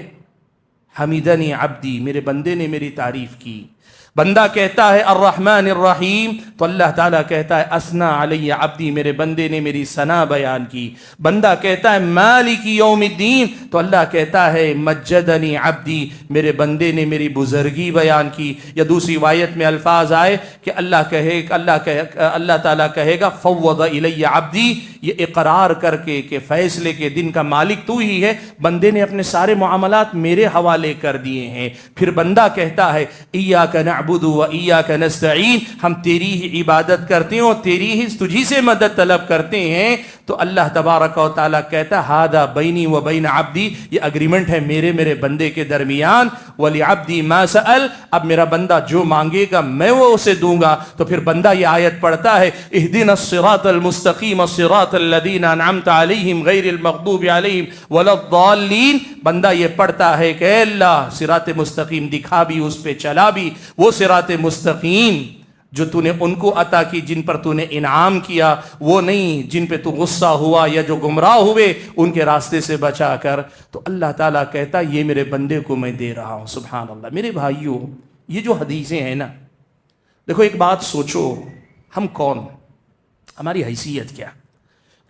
حمیدنی عبدی، میرے بندے نے میری تعریف کی۔ بندہ کہتا ہے الرحمن الرحیم تو اللہ تعالیٰ کہتا ہے اسنا علی عبدی، میرے بندے نے میری ثنا بیان کی۔ بندہ کہتا ہے مالک یوم الدین تو اللہ کہتا ہے مجدنی عبدی، میرے بندے نے میری بزرگی بیان کی۔ یا دوسری روایت میں الفاظ آئے کہ اللہ تعالیٰ کہے گا فوض الی عبدی، یہ اقرار کر کے کہ فیصلے کے دن کا مالک تو ہی ہے، بندے نے اپنے سارے معاملات میرے حوالے کر دیے ہیں۔ پھر بندہ کہتا ہے ایاک نعبد و ایاک نستعین، ہم تیری ہی عبادت کرتے ہیں اور تیری ہی تجھی سے مدد طلب کرتے ہیں، تو اللہ تبارک و تعالیٰ کہتا ہے ھذا بینی و بین عبدی، یہ اگریمنٹ ہے میرے بندے کے درمیان، ولعبدی ما سأل، اب میرا بندہ جو مانگے گا میں وہ اسے دوں گا۔ تو پھر بندہ یہ آیت پڑھتا ہے اہدنا الصراط المستقیم صراط الذین انعمت علیہم غیر المغضوب علیہم ولا الضالین، بندہ یہ پڑھتا ہے کہ اے اللہ صراط مستقیم دکھا بھی، اس پہ چلا بھی، وہ صراط مستقیم جو تو نے ان کو عطا کی جن پر تو نے انعام کیا، وہ نہیں جن پہ تو غصہ ہوا یا جو گمراہ ہوئے ان کے راستے سے بچا کر۔ تو اللہ تعالیٰ کہتا یہ میرے بندے کو میں دے رہا ہوں۔ سبحان اللہ۔ میرے بھائیوں، یہ جو حدیثیں ہیں نا، دیکھو ایک بات سوچو، ہم کون، ہماری حیثیت کیا،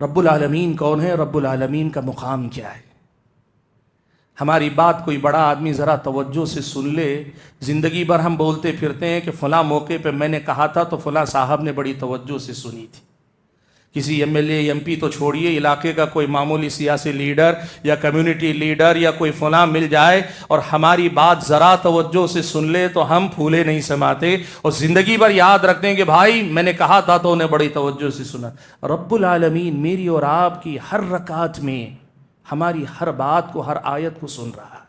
رب العالمین کون ہے، رب العالمین کا مقام کیا ہے۔ ہماری بات کوئی بڑا آدمی ذرا توجہ سے سن لے، زندگی بھر ہم بولتے پھرتے ہیں کہ فلاں موقع پہ میں نے کہا تھا تو فلاں صاحب نے بڑی توجہ سے سنی تھی۔ کسی M L A M P تو چھوڑیے، علاقے کا کوئی معمولی سیاسی لیڈر یا کمیونٹی لیڈر یا کوئی فلاں مل جائے اور ہماری بات ذرا توجہ سے سن لے تو ہم پھولے نہیں سماتے اور زندگی بھر یاد رکھتے ہیں کہ بھائی میں نے کہا تھا تو انہیں بڑی توجہ سے سنا۔ رب العالمین میری اور آپ کی ہر رکعت میں ہماری ہر بات کو، ہر آیت کو سن رہا ہے،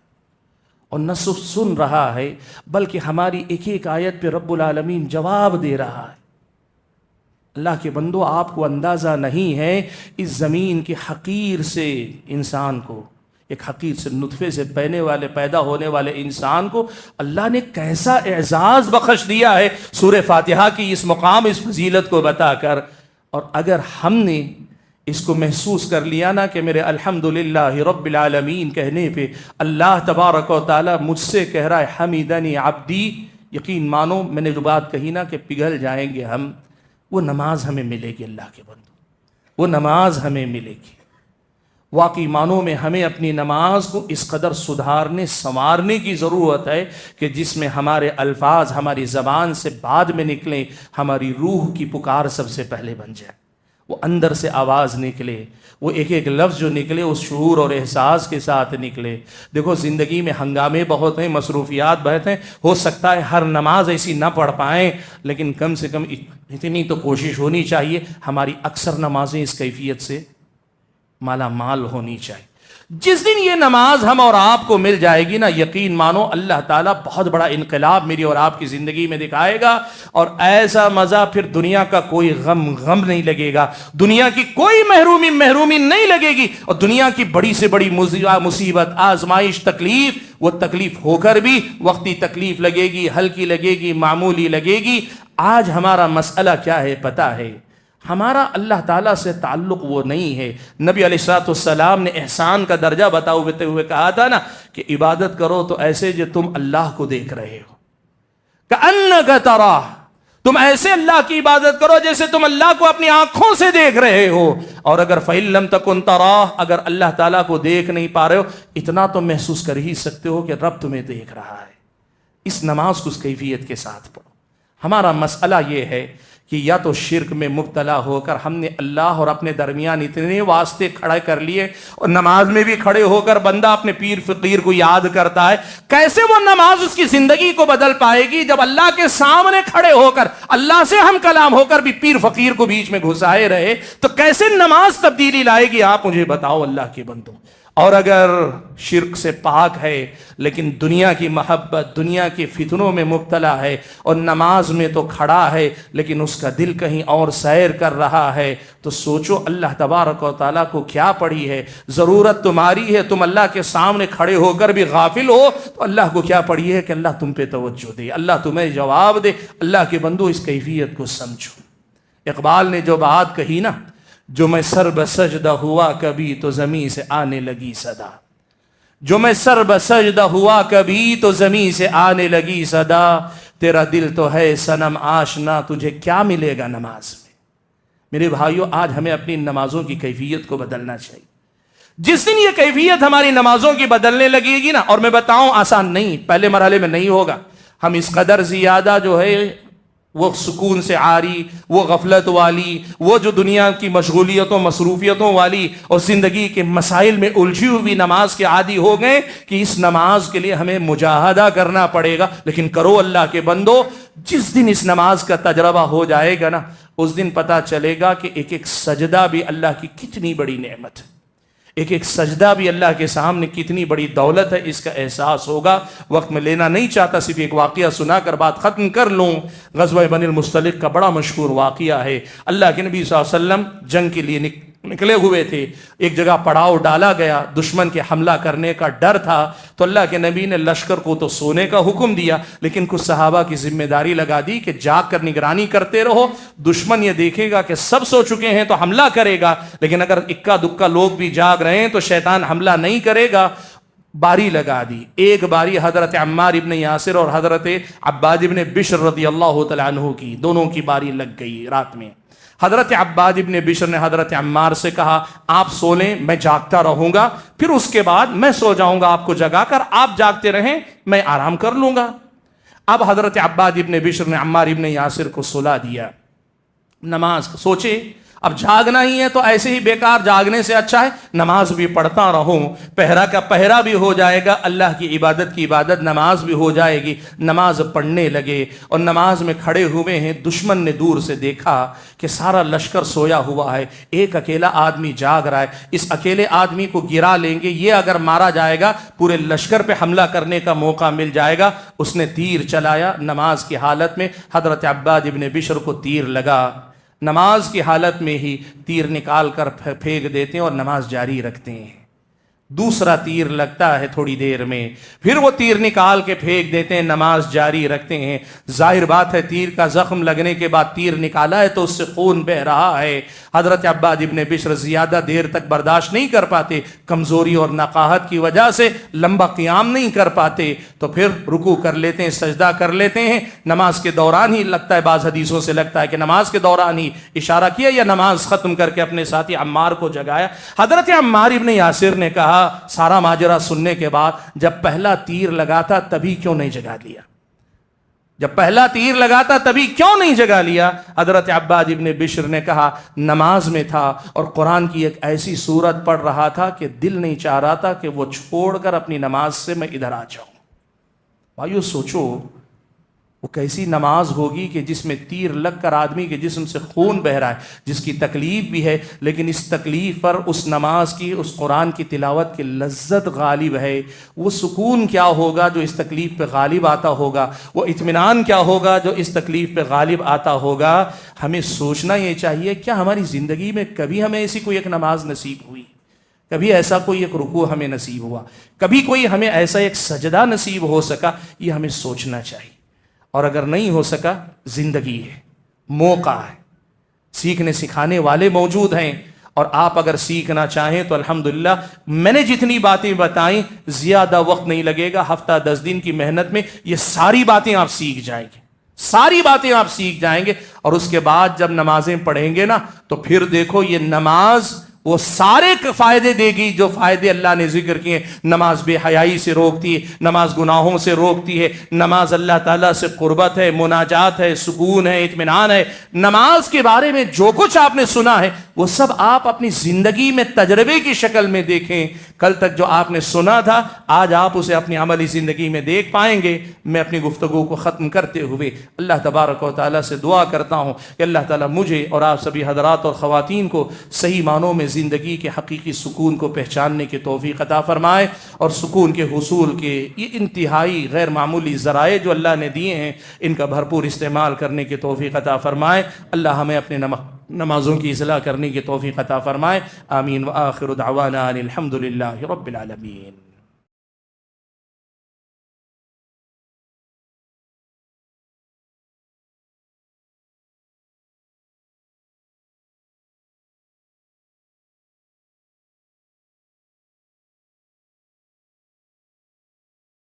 اور نہ صرف سن رہا ہے بلکہ ہماری ایک ایک آیت پہ رب العالمین جواب دے رہا ہے۔ اللہ کے بندو، آپ کو اندازہ نہیں ہے اس زمین کے حقیر سے انسان کو، ایک حقیر سے نطفے سے پیدا ہونے والے انسان کو اللہ نے کیسا اعزاز بخش دیا ہے سورہ فاتحہ کی اس مقام، اس فضیلت کو بتا کر۔ اور اگر ہم نے اس کو محسوس کر لیا نا کہ میرے الحمدللہ رب العالمین کہنے پہ اللہ تبارک و تعالی مجھ سے کہہ رہا ہے حمیدنی عبدی، یقین مانو میں نے جو بات کہی نا کہ پگھل جائیں گے ہم، وہ نماز ہمیں ملے گی۔ اللہ کے بندو، وہ نماز ہمیں ملے گی۔ واقعی معنوں میں ہمیں اپنی نماز کو اس قدر سدھارنے سنوارنے کی ضرورت ہے کہ جس میں ہمارے الفاظ ہماری زبان سے بعد میں نکلیں، ہماری روح کی پکار سب سے پہلے بن جائے، وہ اندر سے آواز نکلے، وہ ایک ایک لفظ جو نکلے اس شعور اور احساس کے ساتھ نکلے۔ دیکھو زندگی میں ہنگامے بہت ہیں، مصروفیات بہت ہیں، ہو سکتا ہے ہر نماز ایسی نہ پڑھ پائیں، لیکن کم سے کم اتنی تو کوشش ہونی چاہیے ہماری اکثر نمازیں اس کیفیت سے مالا مال ہونی چاہیے۔ جس دن یہ نماز ہم اور آپ کو مل جائے گی نا، یقین مانو اللہ تعالیٰ بہت بڑا انقلاب میری اور آپ کی زندگی میں دکھائے گا، اور ایسا مزہ پھر دنیا کا کوئی غم نہیں لگے گا، دنیا کی کوئی محرومی نہیں لگے گی، اور دنیا کی بڑی سے بڑی مصیبت، آزمائش، تکلیف، وہ تکلیف ہو کر بھی وقتی تکلیف لگے گی، ہلکی لگے گی، معمولی لگے گی۔ آج ہمارا مسئلہ کیا ہے پتہ ہے؟ ہمارا اللہ تعالیٰ سے تعلق وہ نہیں ہے۔ نبی علیہ الصلوۃ والسلام نے احسان کا درجہ بتاتے ہوئے کہا تھا نا کہ عبادت کرو تو ایسے جو تم اللہ کو دیکھ رہے ہو، کأنک تراہ، تم ایسے اللہ کی عبادت کرو جیسے تم اللہ کو اپنی آنکھوں سے دیکھ رہے ہو، اور اگر فإن لم تکن تراہ، اگر اللہ تعالیٰ کو دیکھ نہیں پا رہے ہو، اتنا تو محسوس کر ہی سکتے ہو کہ رب تمہیں دیکھ رہا ہے۔ اس نماز کو اس کیفیت کے ساتھ پڑھو۔ ہمارا مسئلہ یہ ہے کہ یا تو شرک میں مبتلا ہو کر ہم نے اللہ اور اپنے درمیان اتنے واسطے کھڑے کر لیے، اور نماز میں بھی کھڑے ہو کر بندہ اپنے پیر فقیر کو یاد کرتا ہے، کیسے وہ نماز اس کی زندگی کو بدل پائے گی جب اللہ کے سامنے کھڑے ہو کر اللہ سے ہم کلام ہو کر بھی پیر فقیر کو بیچ میں گھسائے رہے، تو کیسے نماز تبدیلی لائے گی؟ آپ مجھے بتاؤ اللہ کے بندو۔ اور اگر شرک سے پاک ہے لیکن دنیا کی محبت، دنیا کے فتنوں میں مبتلا ہے، اور نماز میں تو کھڑا ہے لیکن اس کا دل کہیں اور سیر کر رہا ہے، تو سوچو اللہ تبارک و تعالیٰ کو کیا پڑی ہے؟ ضرورت تمہاری ہے، تم اللہ کے سامنے کھڑے ہو کر بھی غافل ہو تو اللہ کو کیا پڑی ہے کہ اللہ تم پہ توجہ دے، اللہ تمہیں جواب دے۔ اللہ کے بندو اس کیفیت کو سمجھو۔ اقبال نے جو بات کہی نا، جو میں سر بسجدہ ہوا کبھی تو زمین سے آنے لگی صدا، جو میں سر بسجدہ ہوا کبھی تو زمین سے آنے لگی صدا، تیرا دل تو ہے صنم آشنا تجھے کیا ملے گا نماز میں۔ میرے بھائیو، آج ہمیں اپنی نمازوں کی کیفیت کو بدلنا چاہیے۔ جس دن یہ کیفیت ہماری نمازوں کی بدلنے لگے گی نا، اور میں بتاؤں آسان نہیں، پہلے مرحلے میں نہیں ہوگا، ہم اس قدر زیادہ جو ہے وہ سکون سے عاری، وہ غفلت والی، وہ جو دنیا کی مشغولیتوں مصروفیتوں والی اور زندگی کے مسائل میں الجھی ہوئی نماز کے عادی ہو گئے کہ اس نماز کے لیے ہمیں مجاہدہ کرنا پڑے گا۔ لیکن کرو اللہ کے بندو، جس دن اس نماز کا تجربہ ہو جائے گا نا، اس دن پتا چلے گا کہ ایک ایک سجدہ بھی اللہ کی کتنی بڑی نعمت ہے، ایک ایک سجدہ بھی اللہ کے سامنے کتنی بڑی دولت ہے، اس کا احساس ہوگا۔ وقت میں لینا نہیں چاہتا، صرف ایک واقعہ سنا کر بات ختم کر لوں۔ غزوہ بنی المصطلق کا بڑا مشہور واقعہ ہے۔ اللہ کے نبی صلی اللہ علیہ وسلم جنگ کے لیے نکلے ہوئے تھے، ایک جگہ پڑاؤ ڈالا گیا، دشمن کے حملہ کرنے کا ڈر تھا، تو اللہ کے نبی نے لشکر کو تو سونے کا حکم دیا، لیکن کچھ صحابہ کی ذمہ داری لگا دی کہ جاگ کر نگرانی کرتے رہو، دشمن یہ دیکھے گا کہ سب سو چکے ہیں تو حملہ کرے گا، لیکن اگر اکا دکا لوگ بھی جاگ رہے ہیں تو شیطان حملہ نہیں کرے گا۔ باری لگا دی، ایک باری حضرت عمار ابن یاسر اور حضرت عباد ابن بشر رضی اللہ تعالیٰ عنہ کی، دونوں کی باری لگ گئی رات میں۔ حضرت عباد ابن بشر نے حضرت عمار سے کہا آپ سو لیں، میں جاگتا رہوں گا، پھر اس کے بعد میں سو جاؤں گا آپ کو جگا کر، آپ جاگتے رہیں میں آرام کر لوں گا۔ اب حضرت عباد ابن بشر نے عمار ابن یاسر کو سلا دیا۔ نماز سوچے اب جاگنا ہی ہے تو ایسے ہی بیکار جاگنے سے اچھا ہے نماز بھی پڑھتا رہوں، پہرا کا پہرا بھی ہو جائے گا، اللہ کی عبادت نماز بھی ہو جائے گی۔ نماز پڑھنے لگے اور نماز میں کھڑے ہوئے ہیں، دشمن نے دور سے دیکھا کہ سارا لشکر سویا ہوا ہے، ایک اکیلا آدمی جاگ رہا ہے، اس اکیلے آدمی کو گرا لیں گے، یہ اگر مارا جائے گا پورے لشکر پہ حملہ کرنے کا موقع مل جائے گا۔ اس نے تیر چلایا، نماز کی حالت میں حضرت عباد ابن بشر کو تیر لگا، نماز کی حالت میں ہی تیر نکال کر پھینک دیتے ہیں اور نماز جاری رکھتے ہیں۔ دوسرا تیر لگتا ہے تھوڑی دیر میں، پھر وہ تیر نکال کے پھینک دیتے ہیں، نماز جاری رکھتے ہیں۔ ظاہر بات ہے تیر کا زخم لگنے کے بعد تیر نکالا ہے تو اس سے خون بہ رہا ہے۔ حضرت عباد ابن بشر زیادہ دیر تک برداشت نہیں کر پاتے، کمزوری اور نقاہت کی وجہ سے لمبا قیام نہیں کر پاتے، تو پھر رکوع کر لیتے ہیں، سجدہ کر لیتے ہیں۔ نماز کے دوران ہی لگتا ہے، بعض حدیثوں سے لگتا ہے کہ نماز کے دوران ہی اشارہ کیا یا نماز ختم کر کے اپنے ساتھی عمار کو جگایا۔ حضرت عمار ابن یاسر نے کہا سارا ماجرا سننے کے بعد، جب پہلا تیر لگا تھا تبھی کیوں نہیں جگا لیا؟ جب پہلا تیر لگا تھا تبھی کیوں نہیں جگا لیا؟ حضرت عباد ابن بشر نے کہا نماز میں تھا اور قرآن کی ایک ایسی سورت پڑھ رہا تھا کہ دل نہیں چاہ رہا تھا کہ وہ چھوڑ کر اپنی نماز سے میں ادھر آ جاؤں۔ بھائیو سوچو وہ کیسی نماز ہوگی کہ جس میں تیر لگ کر آدمی کے جسم سے خون بہ رہا ہے، جس کی تکلیف بھی ہے، لیکن اس تکلیف پر اس نماز کی، اس قرآن کی تلاوت کی لذت غالب ہے۔ وہ سکون کیا ہوگا جو اس تکلیف پہ غالب آتا ہوگا، وہ اطمینان کیا ہوگا جو اس تکلیف پہ غالب آتا ہوگا۔ ہمیں سوچنا یہ چاہیے کیا ہماری زندگی میں کبھی ہمیں ایسی کوئی ایک نماز نصیب ہوئی، کبھی ایسا کوئی ایک رکوع ہمیں نصیب ہوا، کبھی کوئی ہمیں ایسا ایک سجدہ نصیب ہو سکا؟ یہ ہمیں سوچنا چاہیے۔ اور اگر نہیں ہو سکا، زندگی ہے، موقع ہے، سیکھنے سکھانے والے موجود ہیں، اور آپ اگر سیکھنا چاہیں تو الحمدللہ میں نے جتنی باتیں بتائیں زیادہ وقت نہیں لگے گا، ہفتہ 10 دن کی محنت میں یہ ساری باتیں آپ سیکھ جائیں گے، ساری باتیں آپ سیکھ جائیں گے۔ اور اس کے بعد جب نمازیں پڑھیں گے نا تو پھر دیکھو یہ نماز وہ سارے فائدے دے گی جو فائدے اللہ نے ذکر کیے۔ نماز بے حیائی سے روکتی ہے، نماز گناہوں سے روکتی ہے، نماز اللہ تعالیٰ سے قربت ہے، مناجات ہے، سکون ہے، اطمینان ہے۔ نماز کے بارے میں جو کچھ آپ نے سنا ہے وہ سب آپ اپنی زندگی میں تجربے کی شکل میں دیکھیں۔ کل تک جو آپ نے سنا تھا آج آپ اسے اپنی عملی زندگی میں دیکھ پائیں گے۔ میں اپنی گفتگو کو ختم کرتے ہوئے اللہ تبارک و تعالیٰ سے دعا کرتا ہوں کہ اللہ تعالیٰ مجھے اور آپ سبھی حضرات اور خواتین کو صحیح معنوں میں زندگی کے حقیقی سکون کو پہچاننے کی توفیق عطا فرمائے، اور سکون کے حصول کے یہ انتہائی غیر معمولی ذرائع جو اللہ نے دیے ہیں ان کا بھرپور استعمال کرنے کی توفیق عطا فرمائے۔ اللہ ہمیں اپنے نمازوں کی اصلاح کرنے کی توفیق عطا فرمائے۔ آمین۔ وآخر دعوانا ان الحمد للہ رب العالمین۔